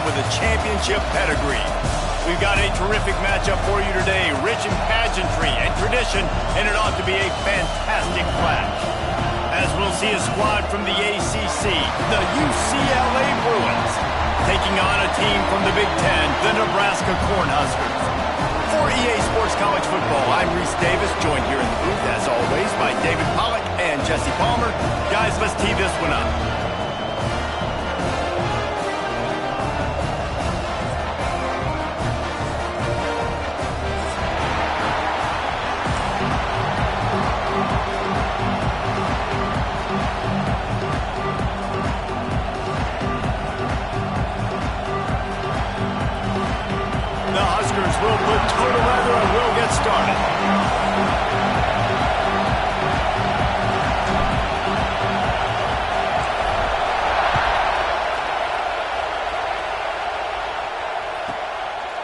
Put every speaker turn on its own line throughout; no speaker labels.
with a championship pedigree. We've got a terrific matchup for you today, rich in pageantry and tradition, and it ought to be a fantastic clash. As we'll see a squad from the ACC, the UCLA Bruins, taking on a team from the Big Ten, the Nebraska Cornhuskers. For EA Sports College Football, I'm Reese Davis, joined here in the booth, as always, by David Pollack and Jesse Palmer. Guys, let's tee this one up. We'll put toe to leather and we'll get started.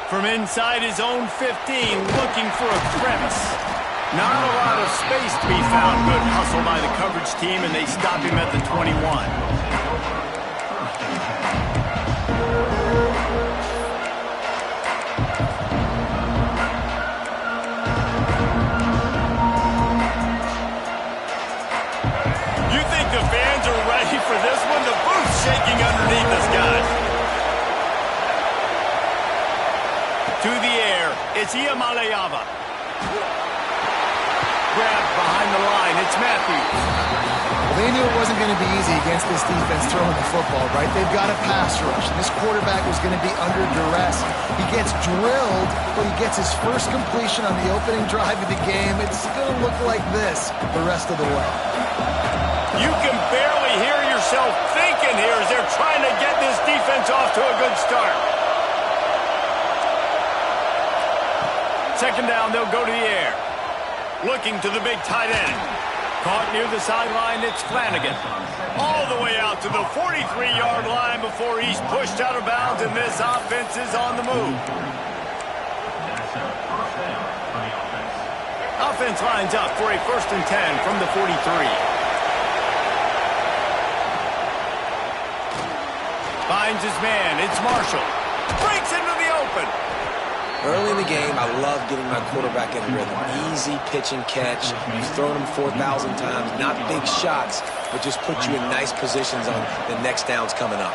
From inside his own 15, looking for a crevice. Not a lot of space to be found. Good hustle by the coverage team, and they stop him at the 21. For this one, the booth's shaking underneath us, guys. To the air, it's Iamaleava. Grabbed behind the line, it's Matthews.
Well, they knew it wasn't going to be easy against this defense throwing the football, right? They've got a pass rush. This quarterback was going to be under duress. He gets drilled, but he gets his first completion on the opening drive of the game. It's going to look like this the rest of the way.
You can barely hear yourself thinking here as they're trying to get this defense off to a good start. Second down, they'll go to the air. Looking to the big tight end. Caught near the sideline, it's Flanagan. All the way out to the 43-yard line before he's pushed out of bounds, and this offense is on the move. Offense lines up for a 1st and 10 from the 43. Finds his man. It's Marshall. Breaks into the open.
Early in the game, I love getting my quarterback in rhythm. Easy pitch and catch. You've thrown him 4,000 times. Not big shots, but just put you in nice positions on the next downs coming up.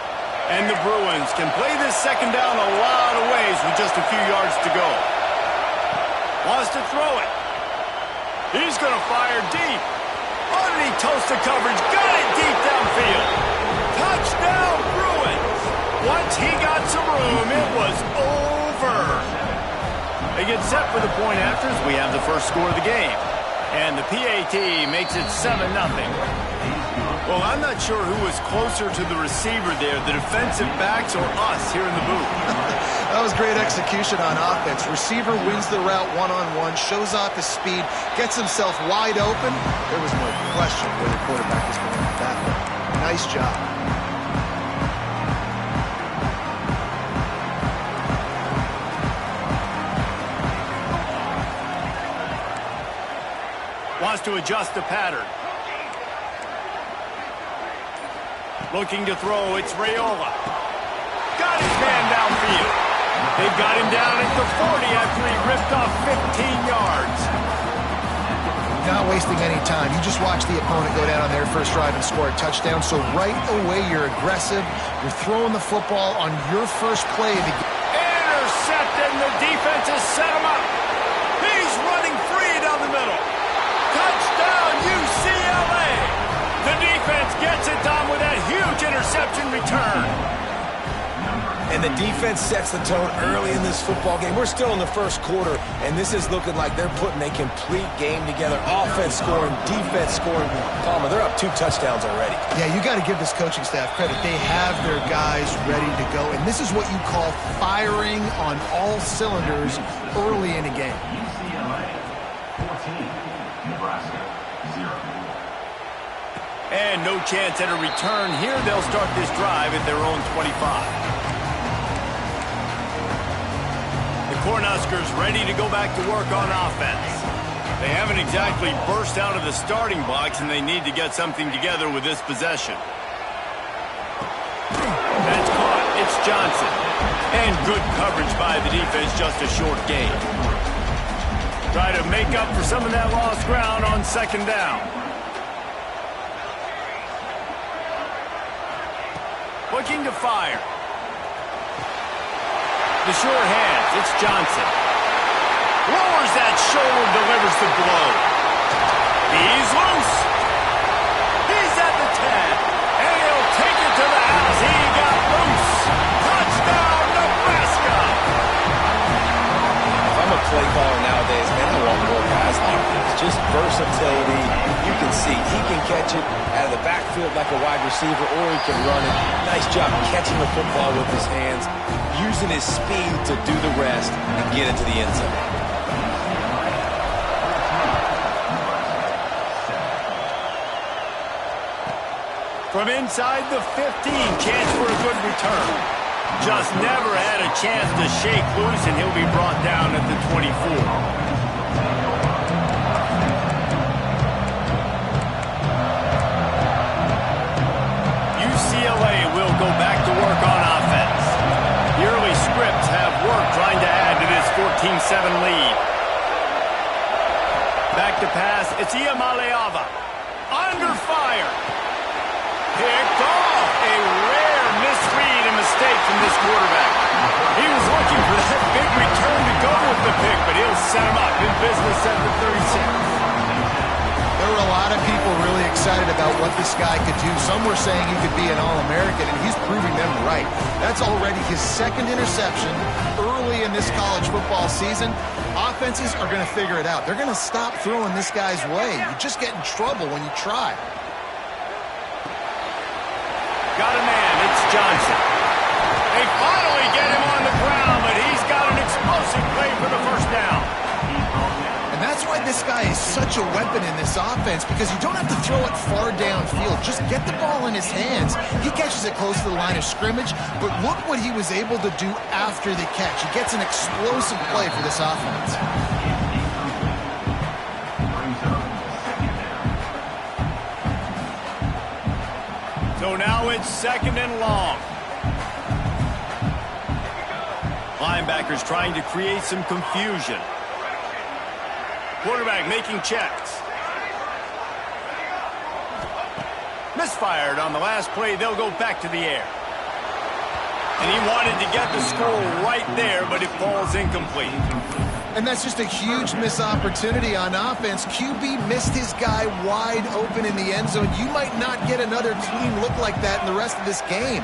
And the Bruins can play this second down a lot of ways with just a few yards to go. Wants to throw it. He's going to fire deep. Underneath toasted coverage. Got it deep downfield. Touchdown, Bruins! Once he got some room, it was over. They get set for the point after as we have the first score of the game. And the PAT makes it 7-0. Well, I'm not sure who was closer to the receiver there, the defensive backs or us here in the booth.
That was great execution on offense. Receiver wins the route one-on-one, shows off his speed, gets himself wide open. There was no question where the quarterback was going with that one. Nice job.
Wants to adjust the pattern. Looking to throw, it's Raiola. Got his man downfield. They've got him down at the 40 after he ripped off 15 yards.
Not wasting any time. You just watch the opponent go down on their first drive and score a touchdown. So right away, you're aggressive. You're throwing the football on your first play of the game.
Intercepted, and the defense has set him up. He's running free down the middle. Touchdown, UCLA! The defense gets it done with that huge interception return.
And the defense sets the tone early in this football game. We're still in the first quarter, and this is looking like they're putting a complete game together. Offense scoring, defense scoring. Palmer, they're up 2 touchdowns already.
Yeah, you got to give this coaching staff credit. They have their guys ready to go, and this is what you call firing on all cylinders early in a game.
UCLA 14, Nebraska 0.
And no chance at a return here. They'll start this drive at their own 25. The Cornhuskers ready to go back to work on offense. They haven't exactly burst out of the starting blocks, and they need to get something together with this possession. That's caught. It's Johnson. And good coverage by the defense, just a short gain. Try to make up for some of that lost ground on second down. Looking to fire. The sure hands, it's Johnson. Lowers that shoulder, delivers the blow. He's loose. He's at the 10. And he'll take it to the house. He got loose. Touchdown, Nebraska.
If I'm a play caller nowadays, man, I want more guys like this. Just versatility. You can see he can catch it out of the backfield like a wide receiver, or he can run it. Nice job catching the football with his hands, using his speed to do the rest and get into the end zone.
From inside the 15, chance for a good return. Just never had a chance to shake loose, and he'll be brought down at the 24. UCLA will go back to work on offense. The early scripts have worked trying to add to this 14-7 lead. Back to pass, it's Iamaleava. Under fire. Picked off. A rare misread and mistake from this quarterback. He was looking for that big return to go with the pick, but he'll set him up in business at the 36.
There were a lot of people really excited about what this guy could do. Some were saying he could be an All-American, and he's proving them right. That's already his second interception early in this college football season. Offenses are going to figure it out. They're going to stop throwing this guy's way. You just get in trouble when you try.
Got a man, it's Johnson. They finally get him on the ground, but he's got an explosive play for the first down.
And that's why this guy is such a weapon in this offense, because you don't have to throw it far downfield. Just get the ball in his hands. He catches it close to the line of scrimmage, but look what he was able to do after the catch. He gets an explosive play for this offense.
So now it's second and long. Linebackers trying to create some confusion. Quarterback making checks. Misfired on the last play. They'll go back to the air. And he wanted to get the score right there, but it falls incomplete.
And that's just a huge missed opportunity on offense. QB missed his guy wide open in the end zone. You might not get another clean look like that in the rest of this game.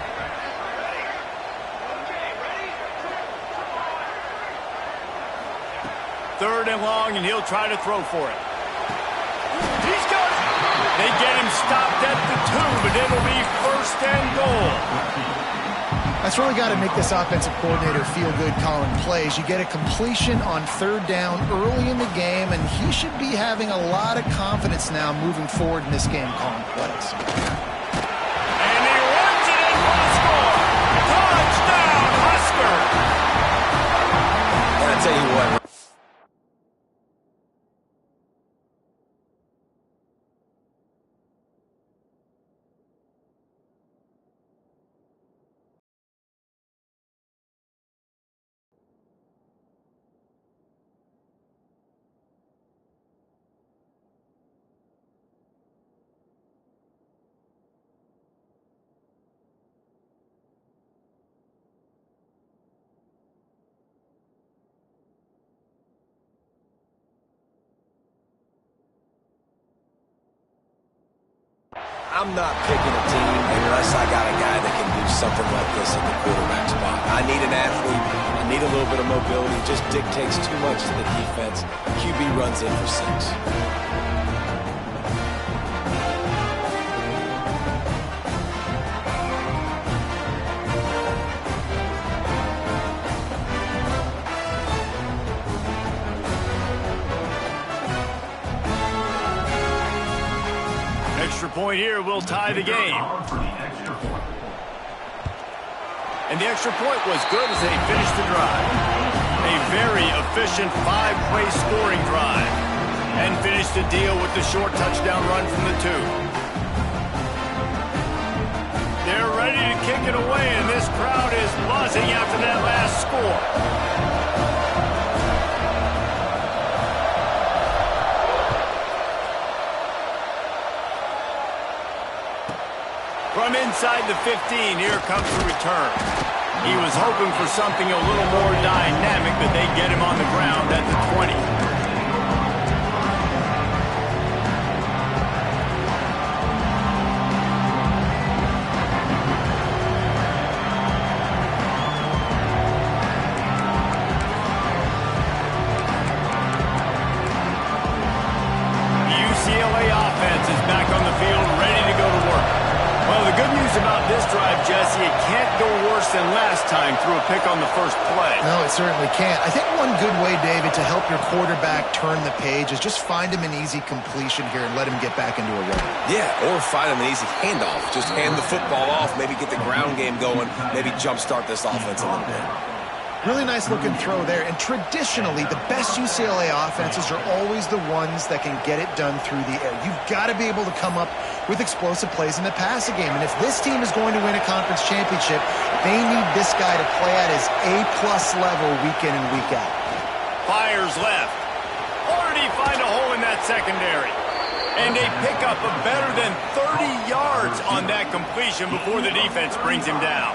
Third and long, and he'll try to throw for it. He's got it. They get him stopped at the 2, but it'll be first and goal.
That's really got to make this offensive coordinator feel good calling plays. You get a completion on third down early in the game, and he should be having a lot of confidence now moving forward in this game calling plays.
And he runs it in for the score. Touchdown, Husker.
And I tell you what. I'm not picking a team unless I got a guy that can do something like this at the quarterback spot. I need an athlete. I need a little bit of mobility. It just dictates too much to the defense. QB runs in for 6.
Extra point here will tie the game. And the extra point was good as they finished the drive. A very efficient 5-play scoring drive. And finished the deal with the short touchdown run from the 2. They're ready to kick it away, and this crowd is buzzing after that last From inside the 15, here comes the return. He was hoping for something a little more dynamic, but they get him on the ground at the 20. The UCLA offense is back on the field, ready to go to work. Well, the good news about this drive, Jesse, it can't go worse than last time through a pick on the first play.
No, it certainly can't. I think one good way, David, to help your quarterback turn the page is just find him an easy completion here and let him get back into a rhythm.
Yeah, or find him an easy handoff. Just hand the football off, maybe get the ground game going, maybe jumpstart this offense a little bit.
Really nice looking throw there. And traditionally, the best UCLA offenses are always the ones that can get it done through the air. You've got to be able to come up with explosive plays in the passing game. And if this team is going to win a conference championship, they need this guy to play at his A-plus level week in and week out.
Fires left. Already find a hole in that secondary. And they pick up a better than 30 yards on that completion before the defense brings him down.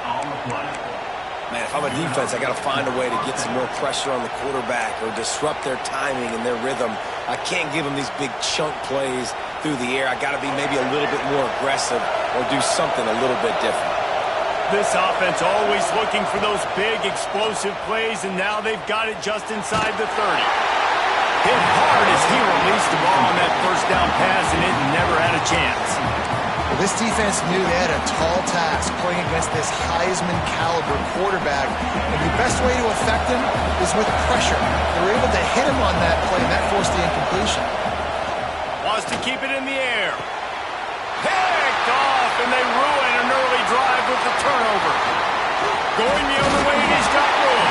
Man, if I'm a defense, I got to find a way to get some more pressure on the quarterback or disrupt their timing and their rhythm. I can't give them these big chunk plays through the air. I got to be maybe a little bit more aggressive or do something a little bit different.
This offense always looking for those big, explosive plays, and now they've got it just inside the 30. Hit hard as he released the ball on that first down pass, and it never had a chance.
Well, this defense knew they had a tall task playing against this Heisman-caliber quarterback, and the best way to affect him is with pressure. They were able to hit him on that play, and that forced the incompletion.
Wants to keep it in the air. Picked off, and they ruin an early drive with the turnover. Going the other way, and he's got room.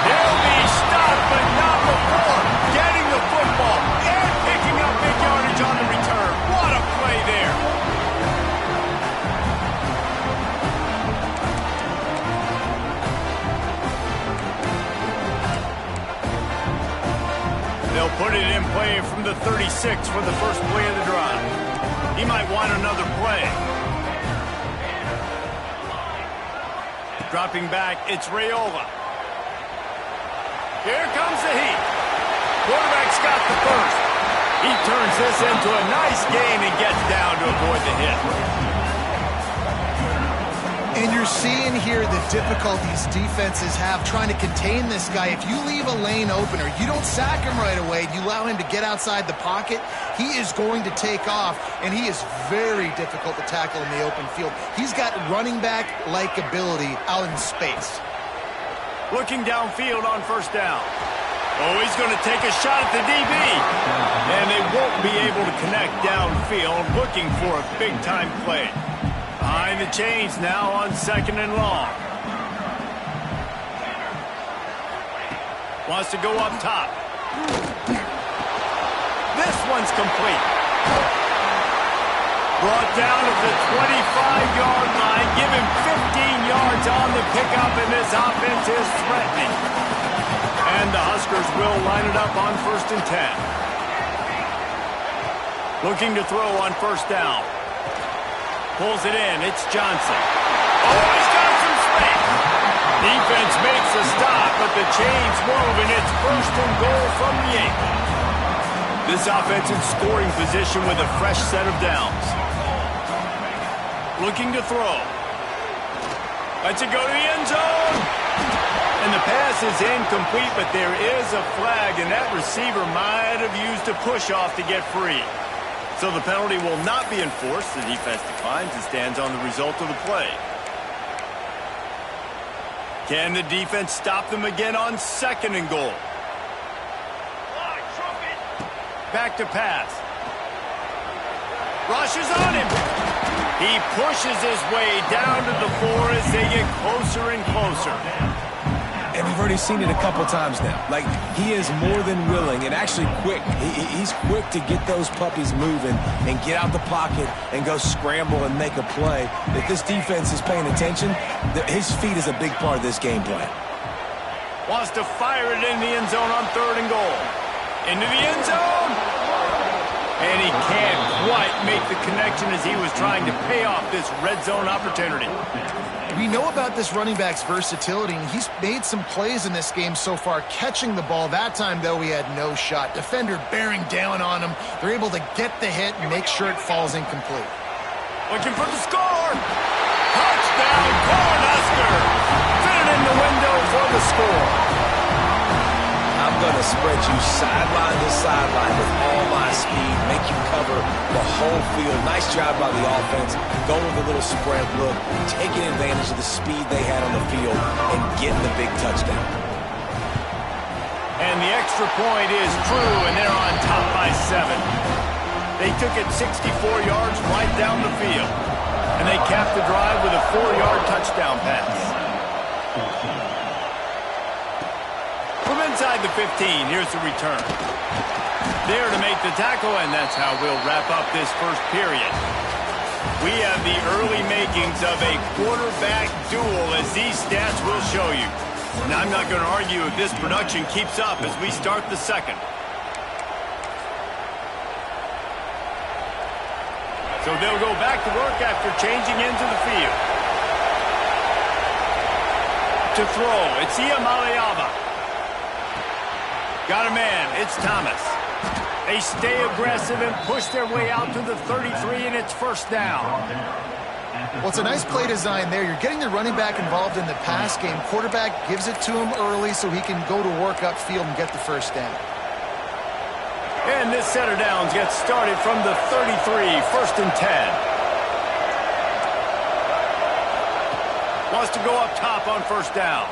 He'll be stopped, but not before getting the football and picking up big yardage on the return. What a play there. They'll put it in play from the 36 for the first play of the drive. He might want another play. Dropping back, it's Raiola. Here comes the heat. Quarterback's got the first. He turns this into a nice gain and gets down to avoid the hit.
And you're seeing here the difficulties defenses have trying to contain this guy. If you leave a lane open or you don't sack him right away, you allow him to get outside the pocket, he is going to take off, and he is very difficult to tackle in the open field. He's got running back-like ability out in space.
Looking downfield on first down. Oh, he's going to take a shot at the DB. And they won't be able to connect downfield, looking for a big-time play. Behind the chains now on second and long. Wants to go up top. This one's complete. Brought down at the 25-yard line. Give him 15 yards on the pickup, and this offense is threatening. And the Huskers will line it up on 1st and 10. Looking to throw on first down. Pulls it in. It's Johnson. Oh, he's got some space. Defense makes a stop, but the chains move, and it's 1st and goal from the 8. This offense in scoring position with a fresh set of downs. Looking to throw. Lets it go to the end zone. And the pass is incomplete, but there is a flag, and that receiver might have used a push-off to get free. So the penalty will not be enforced. The defense declines and stands on the result of the play. Can the defense stop them again on 2nd and goal? Back to pass. Rushes on him. He pushes his way down to the 4 as they get closer and closer.
And we've already seen it a couple times now. Like, he is more than willing and actually quick. He's quick to get those puppies moving and get out the pocket and go scramble and make a play. If this defense is paying attention, his feet is a big part of this game plan.
Wants to fire it in the end zone on 3rd and goal. Into the end zone. And he can't quite make the connection as he was trying to pay off this red zone opportunity.
We know about this running back's versatility, and he's made some plays in this game so far, catching the ball. That time, though, he had no shot. Defender bearing down on him. They're able to get the hit and make sure it falls incomplete.
Looking for the score. Touchdown, Cornhusker. Fit it in the window for the score.
I'm going to spread you sideline to sideline with all my speed, make you cover the whole field. Nice job by the offense, going with a little spread look, taking advantage of the speed they had on the field, and getting the big touchdown.
And the extra point is true, and they're on top by 7. They took it 64 yards right down the field, and they capped the drive with a 4-yard touchdown pass. From inside the 15, here's the return. There to make the tackle, and that's how we'll wrap up this first period. We have the early makings of a quarterback duel, as these stats will show you. And I'm not going to argue if this production keeps up as we start the second. So they'll go back to work after changing into the field. To throw, it's Iamaleava. Got a man, it's Thomas. They stay aggressive and push their way out to the 33, and it's first down.
Well, it's a nice play design there. You're getting the running back involved in the pass game. Quarterback gives it to him early so he can go to work upfield and get the first down.
And this set of downs gets started from the 33, 1st and 10. Wants to go up top on first down.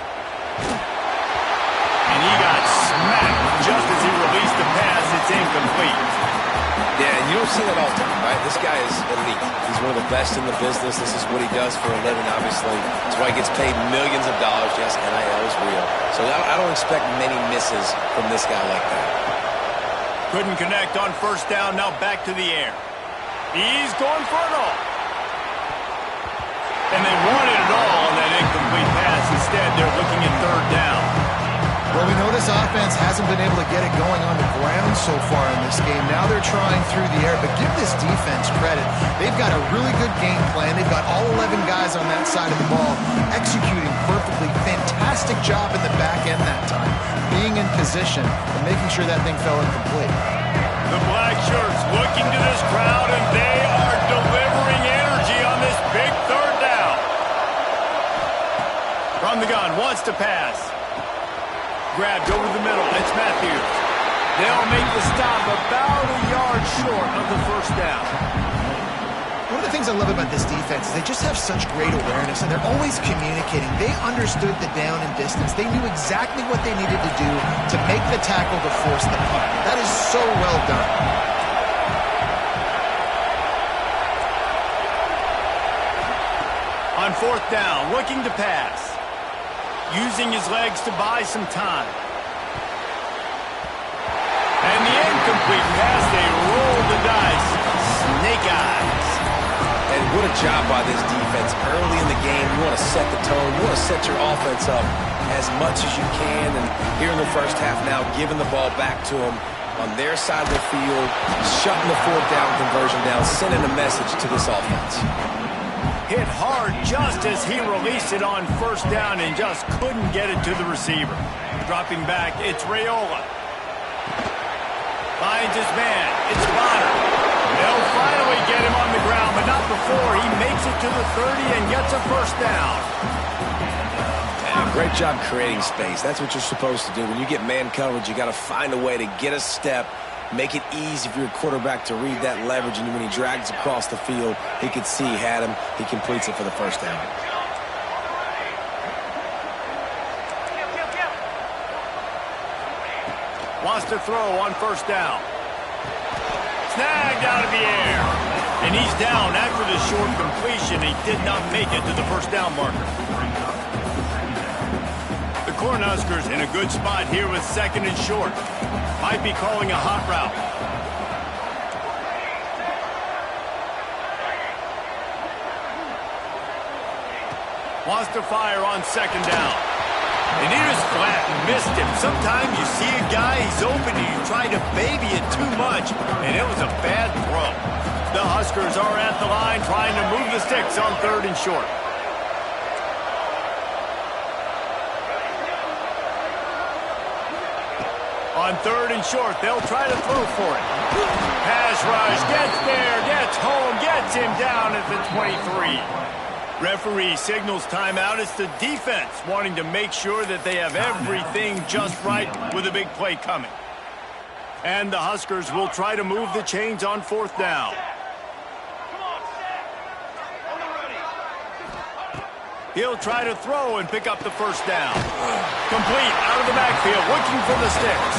And he got smacked just as he released the pass. It's incomplete.
Yeah, and you don't see that all the time, right? This guy is elite. He's one of the best in the business. This is what he does for a living, obviously. That's why he gets paid millions of dollars. Yes, NIL is real. So I don't expect many misses from this guy like that.
Couldn't connect on first down. Now back to the air. He's going for it all. And they wanted it all on that incomplete pass. Instead, they're looking at 3rd down.
Well, we know this offense hasn't been able to get it going on the ground so far in this game. Now they're trying through the air, but give this defense credit. They've got a really good game plan. They've got all 11 guys on that side of the ball executing perfectly. Fantastic job in the back end that time, being in position and making sure that thing fell incomplete.
The black shirts looking to this crowd, and they are delivering energy on this big 3rd down. From the gun, wants to pass. Grabbed over the middle. It's Matthews. They'll make the stop about a yard short of the first down.
One of the things I love about this defense is they just have such great awareness, and they're always communicating. They understood the down and distance. They knew exactly what they needed to do to make the tackle to force the punt. That is so well done.
On 4th down, looking to pass. Using his legs to buy some time. And the incomplete pass, they roll the dice. Snake eyes.
And what a job by this defense. Early in the game, you want to set the tone. You want to set your offense up as much as you can. And here in the first half now, giving the ball back to them on their side of the field, shutting the 4th down conversion down, sending a message to this offense.
Hit hard just as he released it on first down and just couldn't get it to the receiver. Dropping back, it's Raiola. Finds his man. It's Bonner. They'll finally get him on the ground, but not before he makes it to the 30 and gets a first down.
And great job creating space. That's what you're supposed to do. When you get man coverage, you got to find a way to get a step, make it easy for your quarterback to read that leverage, and when he drags across the field, he could see he had him. He completes it for the first down.
Wants to throw on first down. Snagged out of the air. And he's down after the short completion. He did not make it to the first down marker. The Cornhuskers in a good spot here with 2nd and short. Might be calling a hot route. Wants to fire on 2nd down. And he just flat missed him. Sometimes you see a guy, he's open, and you try to baby it too much, and it was a bad throw. The Huskers are at the line trying to move the sticks on 3rd and short. On 3rd and short, they'll try to throw for it. Pass rush, gets there, gets home, gets him down at the 23. Referee signals timeout. It's the defense wanting to make sure that they have everything just right with a big play coming. And the Huskers will try to move the chains on 4th down. He'll try to throw and pick up the 1st down. Complete out of the backfield, looking for the sticks.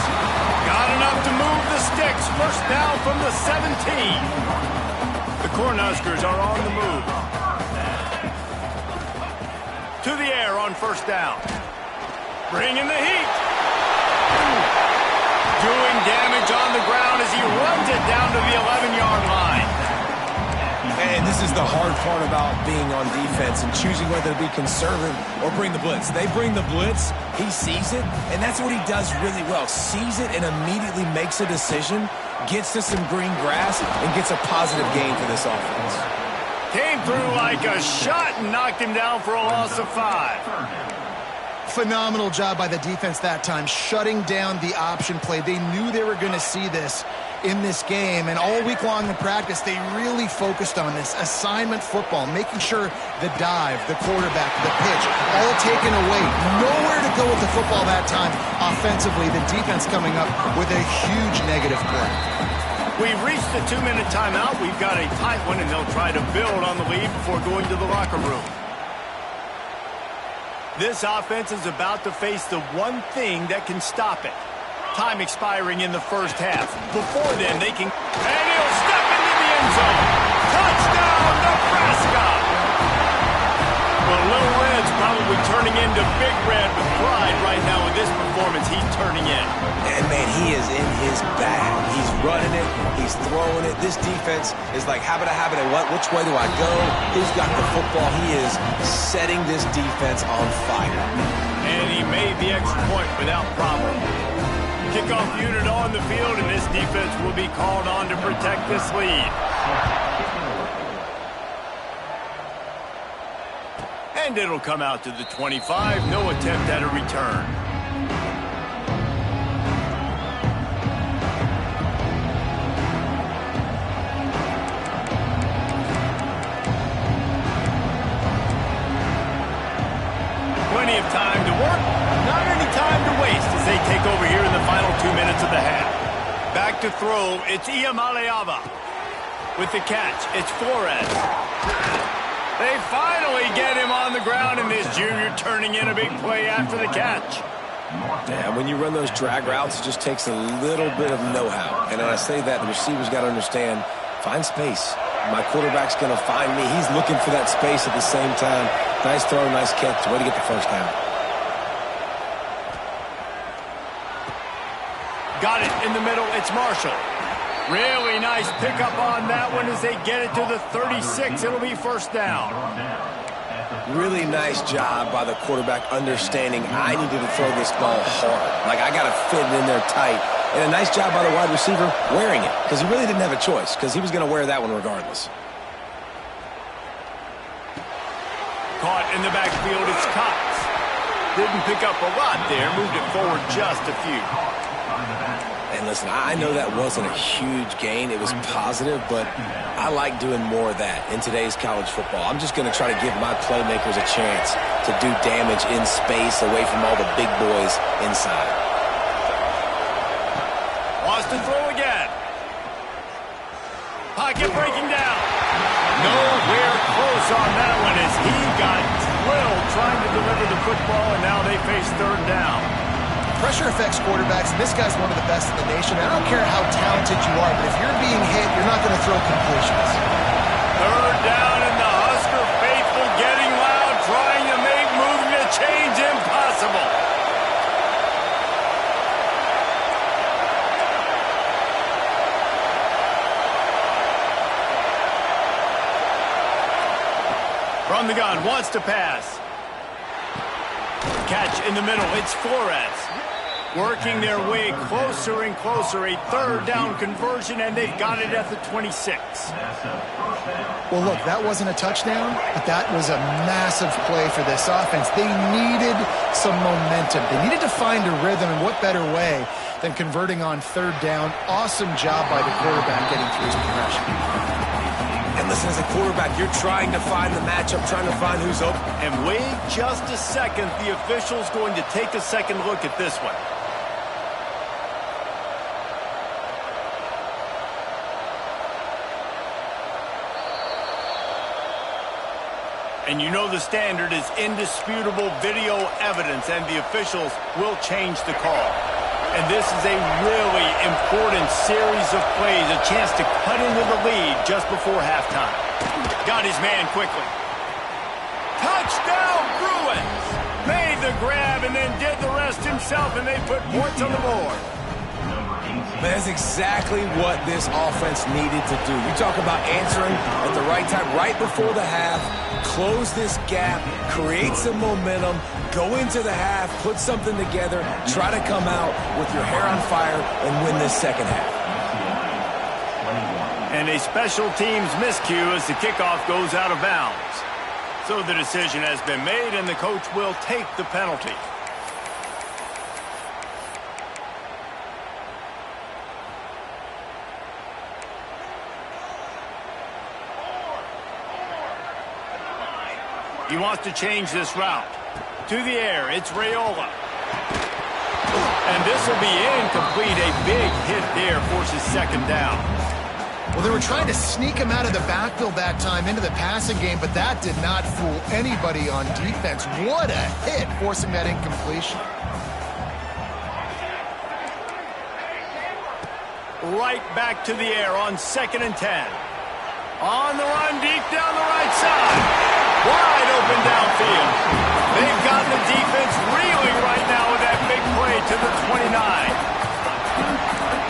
Got enough to move the sticks. 1st down from the 17. The Cornhuskers are on the move. To the air on 1st down. Bringing the heat. Doing damage on the ground as he runs it down to the 11-yard line.
And this is the hard part about being on defense and choosing whether to be conservative or bring the blitz. They bring the blitz, he sees it, and that's what he does really well. Sees it and immediately makes a decision, gets to some green grass, and gets a positive gain for this offense.
Came through like a shot and knocked him down for a loss of 5.
Phenomenal job by the defense that time, shutting down the option play. They knew they were going to see this in this game, and all week long in practice, they really focused on this assignment football, making sure the dive, the quarterback, the pitch, all taken away. Nowhere to go with the football that time. Offensively, the defense coming up with a huge negative play.
We've reached the 2-minute timeout. We've got a tight one, and they'll try to build on the lead before going to the locker room. This offense is about to face the one thing that can stop it. Time expiring in the 1st half. Before then, they can... And he'll step into the end zone. Touchdown, Nebraska! Well, Little Red's probably turning into Big Red with pride right now with this performance he's turning in.
And, man, he is in his bag. He's running it. He's throwing it. This defense is like, habit, which way do I go? Who's got the football? He is setting this defense on fire.
And he made the extra point without problem. Kickoff unit on the field, and this defense will be called on to protect this lead. And it'll come out to the 25. No attempt at a return. Plenty of time to work. Not any time to waste as they take over here in the final 2 minutes of the half. Back to throw, it's Iamaleava. With the catch, it's Flores. They finally get him on the ground, and this junior turning in a big play after the catch.
Yeah, when you run those drag routes, it just takes a little bit of know-how. And when I say that, the receiver's got to understand, find space. My quarterback's going to find me. He's looking for that space at the same time. Nice throw, nice catch. Way to get the 1st down.
Got it in the middle. It's Marshall. Really nice pickup on that one as they get it to the 36. It'll be 1st down.
Really nice job by the quarterback understanding I needed to throw this ball hard. Like, I got to fit it in there tight. And a nice job by the wide receiver wearing it, because he really didn't have a choice, because he was going to wear that one regardless.
Caught in the backfield, it's Cox. Didn't pick up a lot there, moved it forward just a few.
And listen, I know that wasn't a huge gain. It was positive, but I like doing more of that in today's college football. I'm just going to try to give my playmakers a chance to do damage in space away from all the big boys inside.
Wants to throw again. Pocket breaking down. Nowhere close on that one as he got drilled trying to deliver the football, and now they face 3rd down.
Pressure affects quarterbacks, and this guy's one of the best in the nation. I don't care how talented you are, but if you're being hit, you're not going to throw completions.
3rd down, and the Husker faithful getting loud, trying to make moving the chains impossible. From the gun, wants to pass. Catch stretch in the middle. It's Flores. Working their way closer and closer. A third down conversion, and they've got it at the 26.
Well, look, that wasn't a touchdown, but that was a massive play for this offense. They needed some momentum. They needed to find a rhythm, and what better way than converting on third down. Awesome job by the quarterback getting through his progression.
And listen, as a quarterback, you're trying to find the matchup, trying to find who's open.
And wait just a second. The official's going to take a second look at this one. And you know the standard is indisputable video evidence, and the officials will change the call. And this is a really important series of plays, a chance to cut into the lead just before halftime. Got his man quickly. Touchdown, Bruins! Made the grab and then did the rest himself, and they put points on the board.
That's exactly what this offense needed to do. You talk about answering at the right time, right before the half, close this gap, create some momentum, go into the half, put something together, try to come out with your hair on fire and win this second half.
And a special teams miscue as the kickoff goes out of bounds. So the decision has been made, and the coach will take the penalty. He wants to change this route. To the air, it's Raiola. And this will be incomplete. A big hit there forces second down.
Well, they were trying to sneak him out of the backfield that time into the passing game, but that did not fool anybody on defense. What a hit, forcing that incompletion.
Right back to the air on 2nd and 10. On the run, deep down the right side. Wide open downfield. They've got the defense reeling right now with that big play to the 29.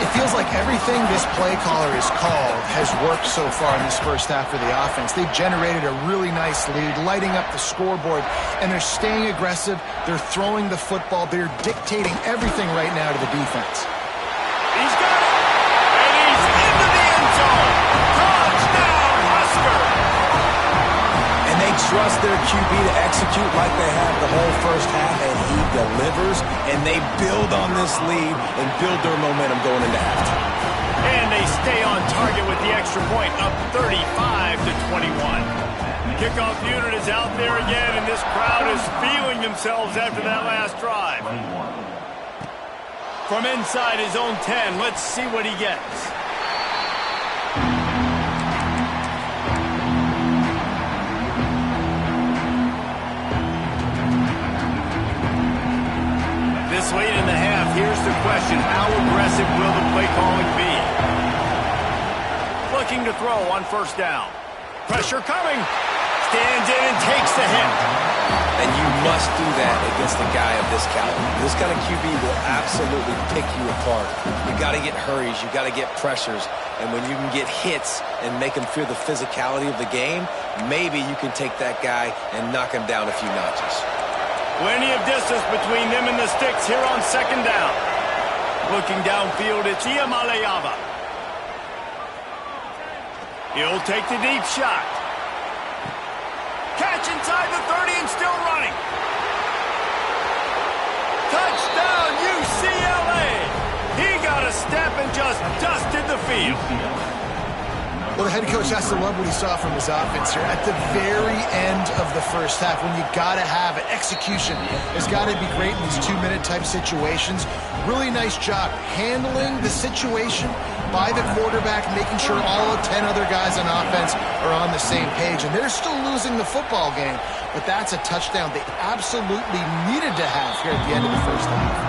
It feels like everything this play caller has called has worked so far in this first half for the offense. They've generated a really nice lead, lighting up the scoreboard, and they're staying aggressive. They're throwing the football. They're dictating everything right now to the defense.
He's got it, and he's into the end zone. Touchdown, Husker!
And they trust their QB to execute like they have the whole first half, and he delivers, and they build on this lead and build their momentum going into halftime.
And they stay on target with the extra point, up 35-21. Kickoff unit is out there again, and this crowd is feeling themselves after that last drive. From inside his own 10, let's see what he gets. This late in the half, here's the question. How aggressive will the play calling be? Looking to throw on first down. Pressure coming. Stands in and takes the hit.
And you must do that against a guy of this caliber. This kind of QB will absolutely pick you apart. You got to get hurries. You got to get pressures. And when you can get hits and make him feel the physicality of the game, maybe you can take that guy and knock him down a few notches.
Plenty of distance between them and the sticks here on second down. Looking downfield, it's Iamaleava. He'll take the deep shot. Catch inside the 30 and still running. Touchdown, UCLA. He got a step and just dusted the field.
Well, the head coach has to love what he saw from his offense here. At the very end of the first half, when you got to have it, execution has got to be great in these 2-minute type situations. Really nice job handling the situation by the quarterback, making sure all 10 other guys on offense are on the same page. And they're still losing the football game, but that's a touchdown they absolutely needed to have here at the end of the first half.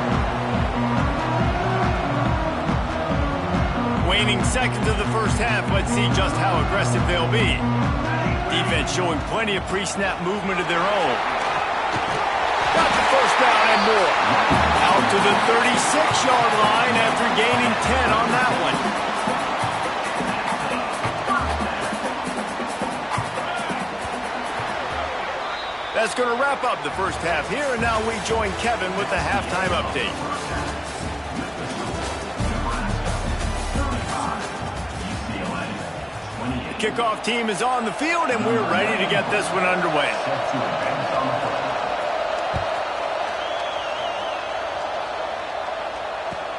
Waning seconds of the first half, let's see just how aggressive they'll be. Defense showing plenty of pre-snap movement of their own. Got the first down and more. Out to the 36-yard line after gaining 10 on that one. That's going to wrap up the first half here, and now we join Kevin with the halftime update. The kickoff team is on the field, and we're ready to get this one underway.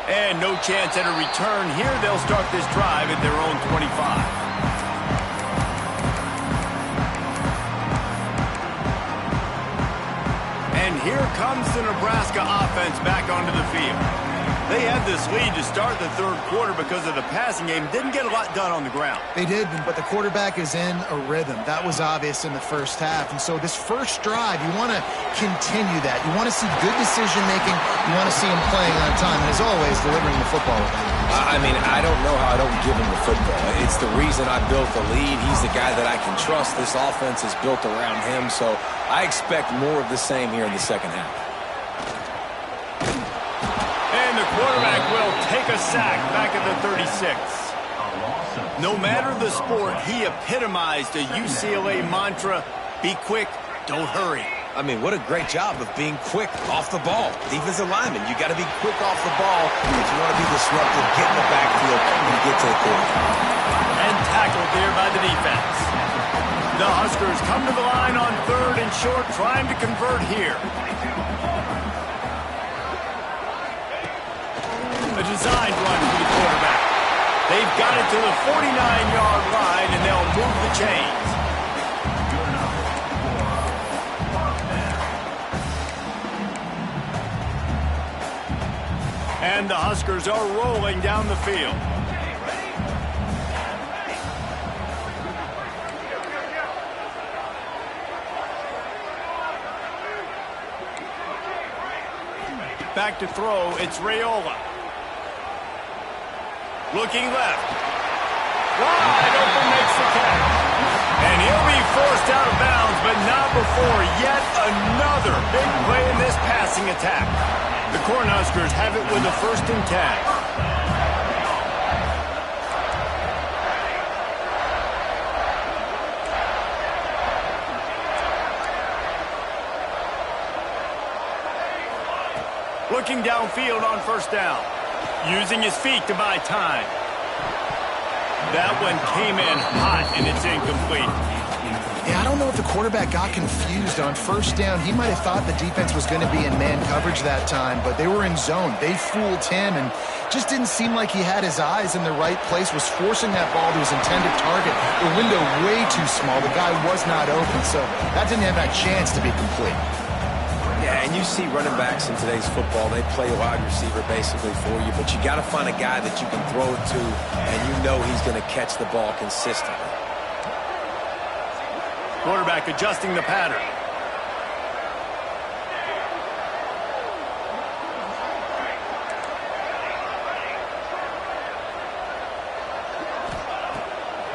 And no chance at a return here. They'll start this drive at their own 25. And here comes the Nebraska offense back onto the field. They had this lead to start the third quarter because of the passing game. Didn't get a lot done on the ground.
They did, but the quarterback is in a rhythm. That was obvious in the first half. And so this first drive, you want to continue that. You want to see good decision-making. You want to see him playing on time. And as always, delivering the football.
I mean, I don't know how I don't give him the football. It's the reason I built the lead. He's the guy that I can trust. This offense is built around him. So I expect more of the same here in the second half.
And the quarterback will take a sack back at the 36. No matter the sport, he epitomized a UCLA mantra, be quick, don't hurry.
I mean, what a great job of being quick off the ball. Defensive lineman, you got to be quick off the ball if you want to be disruptive, get in the backfield, and get to the quarterback.
And tackled there by the defense. The Huskers come to the line on 3rd and short, trying to convert here. A designed run for the quarterback. They've got it to the 49-yard line, and they'll move the chains. And the Huskers are rolling down the field. Back to throw, it's Raiola. Looking left. Wide open, makes the catch. And he'll be forced out of bounds, but not before yet another big play in this passing attack. The Cornhuskers have it with a 1st and 10. Looking downfield on 1st down. Using his feet to buy time. That one came in hot, and it's incomplete.
Yeah, I don't know if the quarterback got confused on 1st down. He might have thought the defense was going to be in man coverage that time, but they were in zone. They fooled him and just didn't seem like he had his eyes in the right place, was forcing that ball to his intended target. The window way too small. The guy was not open, so that didn't have that chance to be complete.
Yeah, and you see running backs in today's football, they play a wide receiver basically for you, but you got to find a guy that you can throw it to, and you know he's going to catch the ball consistently.
Quarterback adjusting the pattern.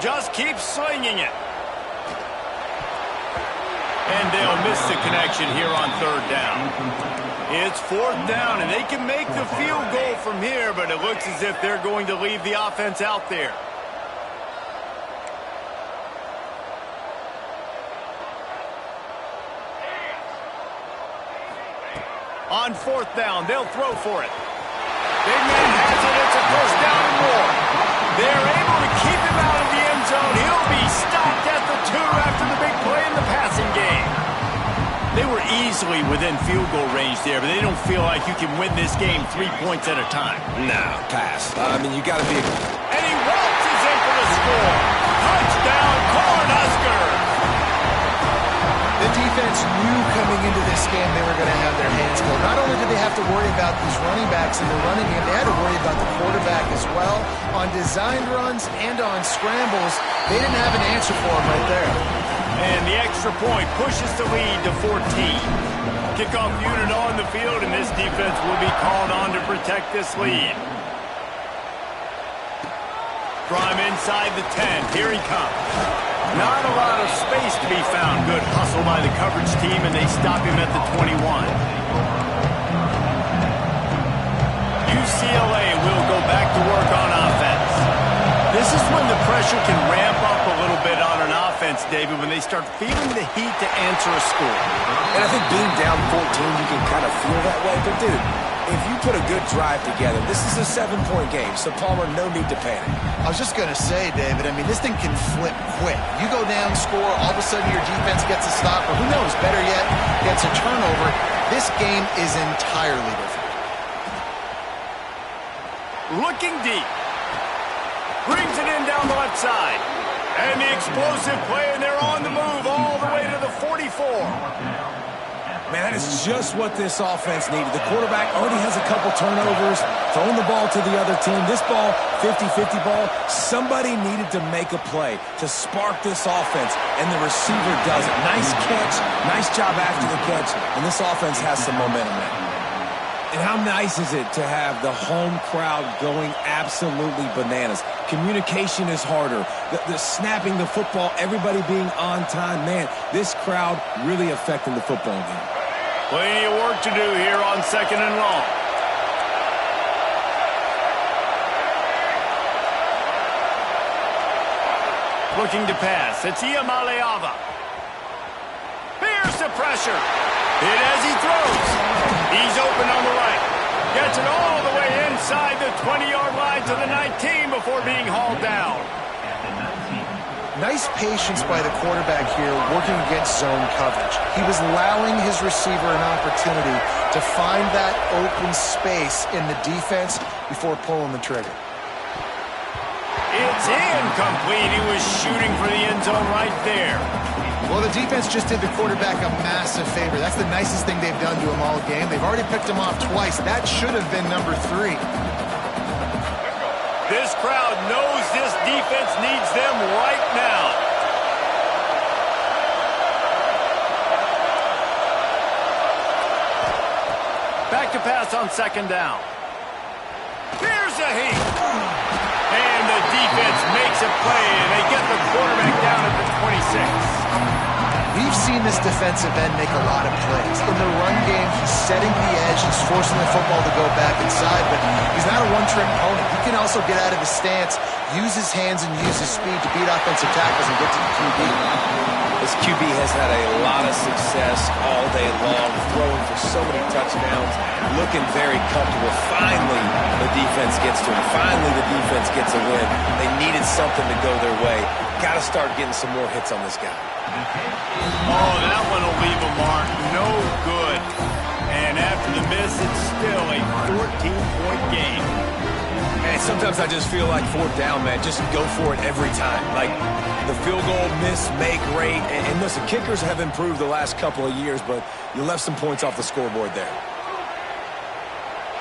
Just keep slinging it. And they'll miss the connection here on 3rd down. It's 4th down, and they can make the field goal from here, but it looks as if they're going to leave the offense out there. On 4th down, they'll throw for it. Big man has it. It's a 1st down and more. They're able to keep him out of the end zone. He'll be stopped at the 2 after the big play in the passing game. They were easily within field goal range there, but they don't feel like you can win this game 3 points at a time.
No, pass. I mean, you got to be...
And he waltzes in for the score. Touchdown, Cornhuskers!
The defense knew coming into this game they were going to have their hands full. Not only did they have to worry about these running backs in the running game, they had to worry about the quarterback as well. On designed runs and on scrambles, they didn't have an answer for him right there.
And the extra point pushes the lead to 14. Kickoff unit on the field, and this defense will be called on to protect this lead. From inside the 10, here he comes. Not a lot of space to be found. Good hustle by the coverage team, and they stop him at the 21. UCLA will go back to work on offense. This is when the pressure can ramp up a little little bit on an offense, David, when they start feeling the heat to answer a score.
And I think being down 14, you can kind of feel that way. But, dude, if you put a good drive together, this is a 7-point game. So, Palmer, no need to panic.
I was just going to say, David, I mean, this thing can flip quick. You go down, score, all of a sudden your defense gets a stop, or who knows, better yet, gets a turnover. This game is entirely different.
Looking deep. Brings it in down the left side. And the explosive play, and they're on the move all the way to the 44.
Man, that is just what this offense needed. The quarterback already has a couple turnovers, throwing the ball to the other team. This ball, 50-50 ball, somebody needed to make a play to spark this offense, and the receiver does it. Nice catch, nice job after the catch, and this offense has some momentum now. And how nice is it to have the home crowd going absolutely bananas? Communication is harder. The snapping the football, everybody being on time. Man, this crowd really affecting the football game.
Plenty of work to do here on 2nd and long. Looking to pass. It's Iamaleava. Here's the pressure. Hit as he throws. He's open on the right. Gets it all the way inside the 20-yard line to the 19 before being hauled down.
Nice patience by the quarterback here working against zone coverage. He was allowing his receiver an opportunity to find that open space in the defense before pulling the trigger.
It's incomplete. He was shooting for the end zone right there.
Well, the defense just did the quarterback a massive favor. That's the nicest thing they've done to him all game. They've already picked him off twice. That should have been number 3.
This crowd knows this defense needs them right now. Back to pass on 2nd down. Here's a heat. And the defense makes a play, and they get the quarterback down at the 26.
We've seen this defensive end make a lot of plays. In the run game, he's setting the edge. He's forcing the football to go back inside, but he's not a one-trick pony. He can also get out of his stance, use his hands, and use his speed to beat offensive tackles and get to the QB.
This QB has had a lot of success all day long, throwing for so many touchdowns, looking very comfortable. Finally, the defense gets to him. Finally, the defense gets a win. They needed something to go their way. Got to start getting some more hits on this guy.
Oh, that one will leave a mark. No good. And after the miss, it's still a 14-point game.
And sometimes I just feel like 4th down, man. Just go for it every time. Like the field goal, miss, make, rate. And listen, kickers have improved the last couple of years, but you left some points off the scoreboard there.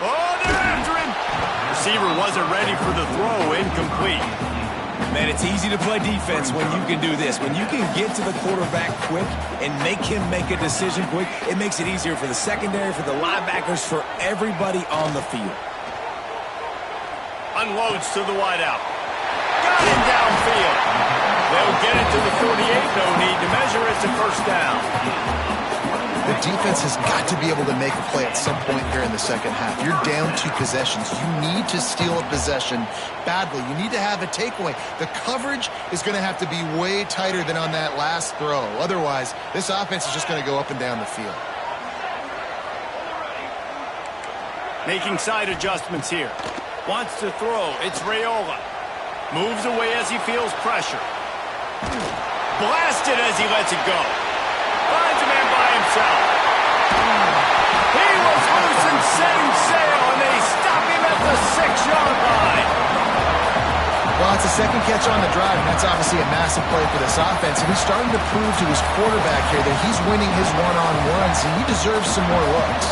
Oh, they're after him. Receiver wasn't ready for the throw. Incomplete.
Man, it's easy to play defense when you can do this. When you can get to the quarterback quick and make him make a decision quick, it makes it easier for the secondary, for the linebackers, for everybody on the field.
Unloads to the wideout. Got him downfield. They'll get it to the 48. No need to measure. It's a 1st down.
The defense has got to be able to make a play at some point here in the 2nd half. You're down 2 possessions. You need to steal a possession badly. You need to have a takeaway. The coverage is going to have to be way tighter than on that last throw. Otherwise, this offense is just going to go up and down the field.
Making side adjustments here. Wants to throw. It's Raiola. Moves away as he feels pressure. Blasted as he lets it go. Finds a man by himself. He was loose and setting sail, and they stop him at the 6-yard line.
Well, it's a 2nd catch on the drive, and that's obviously a massive play for this offense. And he's starting to prove to his quarterback here that he's winning his one-on-ones, and he deserves some more looks.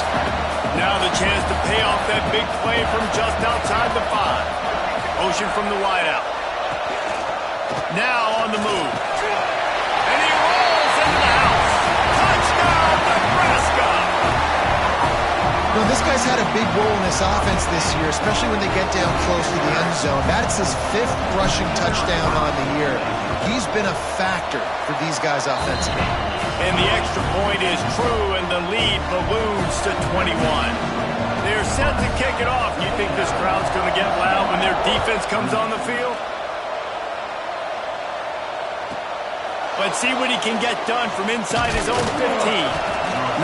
Now the chance to pay off that big play from just outside the 5. Motion from the wideout. Now on the move. And he rolls into the house. Touchdown, Nebraska!
You know, this guy's had a big role in this offense this year, especially when they get down close to the end zone. That's his 5th rushing touchdown on the year. He's been a factor for these guys offensively.
And the extra point is true, and the lead balloons to 21. They're set to kick it off. You think this crowd's going to get loud when their defense comes on the field? Let's see what he can get done from inside his own 15.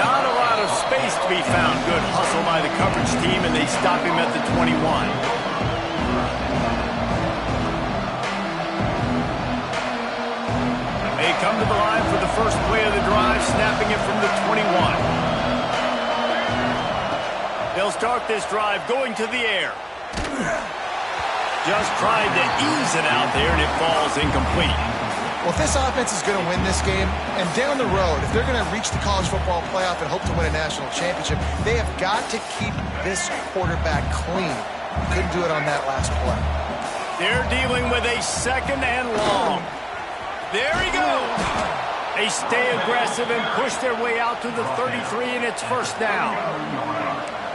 Not a lot of space to be found. Good hustle by the coverage team, and they stop him at the 21. They come to the line for the first play of the drive, snapping it from the 21. They'll start this drive going to the air. Just tried to ease it out there, and it falls incomplete.
Well, if this offense is going to win this game, and down the road, if they're going to reach the college football playoff and hope to win a national championship, they have got to keep this quarterback clean. Couldn't do it on that last play.
They're dealing with a second and long. There he goes. They stay aggressive and push their way out to the 33, and it's first down.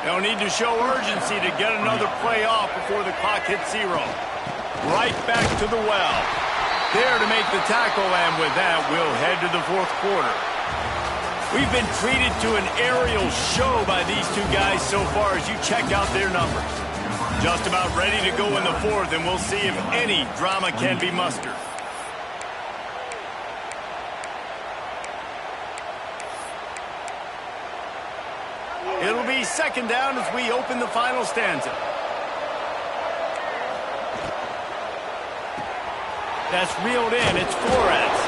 They'll need to show urgency to get another play off before the clock hits 0. Right back to the well. There to make the tackle, and with that, we'll head to the fourth quarter. We've been treated to an aerial show by these two guys so far as you check out their numbers. Just about ready to go in the fourth, and we'll see if any drama can be mustered. It'll be second down as we open the final stanza. That's reeled in. It's Flores.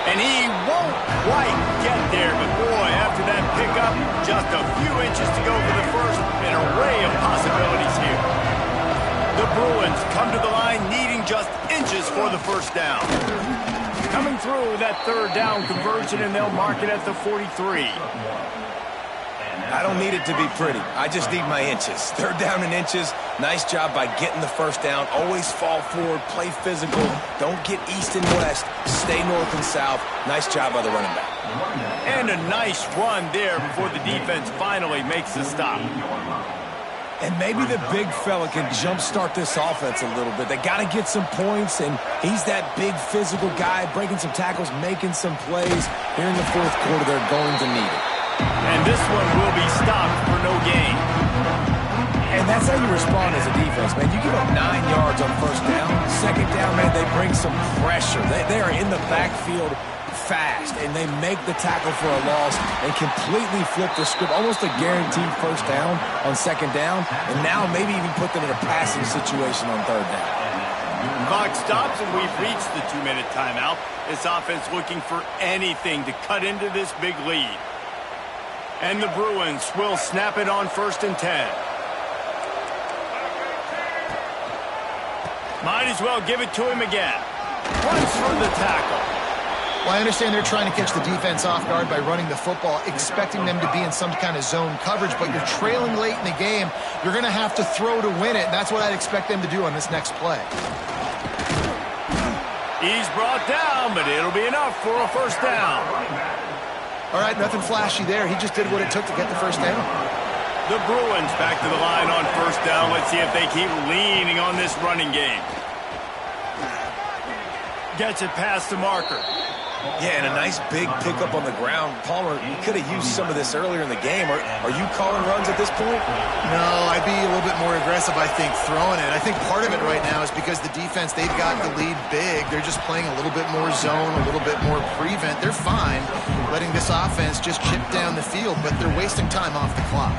And he won't quite get there, but boy, after that pickup, just a few inches to go for the first. An array of possibilities here. The Bruins come to the line needing just inches for the first down. Coming through that third down conversion, and they'll mark it at the 43.
I don't need it to be pretty. I just need my inches. Third down in inches. Nice job by getting the first down. Always fall forward, play physical. Don't get east and west. Stay north and south. Nice job by the running back.
And a nice run there before the defense finally makes the stop.
And maybe the big fella can jumpstart this offense a little bit. They got to get some points, and he's that big physical guy, breaking some tackles, making some plays. Here in the fourth quarter, they're going to need it.
And this one will be stopped for no gain.
And that's how you respond as a defense, man. You give up 9 yards on first down. Second down, man, they bring some pressure. They are in the backfield fast, and they make the tackle for a loss and completely flip the script. Almost a guaranteed first down on second down, and now maybe even put them in a passing situation on third down.
Clock stops, and we've reached the 2-minute timeout. This offense looking for anything to cut into this big lead. And the Bruins will snap it on 1st and 10. Might as well give it to him again. Runs for the tackle.
Well, I understand they're trying to catch the defense off guard by running the football, expecting them to be in some kind of zone coverage, but you're trailing late in the game. You're going to have to throw to win it, and that's what I'd expect them to do on this next play.
He's brought down, but it'll be enough for a first down.
All right, nothing flashy there. He just did what it took to get the first down.
The Bruins back to the line on first down. Let's see if they keep leaning on this running game. Gets it past the marker.
Yeah, and a nice big pickup on the ground. Palmer, you could have used some of this earlier in the game. Are you calling runs at this point?
No, I'd be a little bit more aggressive, I think, throwing it. I think part of it right now is because the defense, they've got the lead big. They're just playing a little bit more zone, a little bit more prevent. They're fine letting this offense just chip down the field, but they're wasting time off the clock.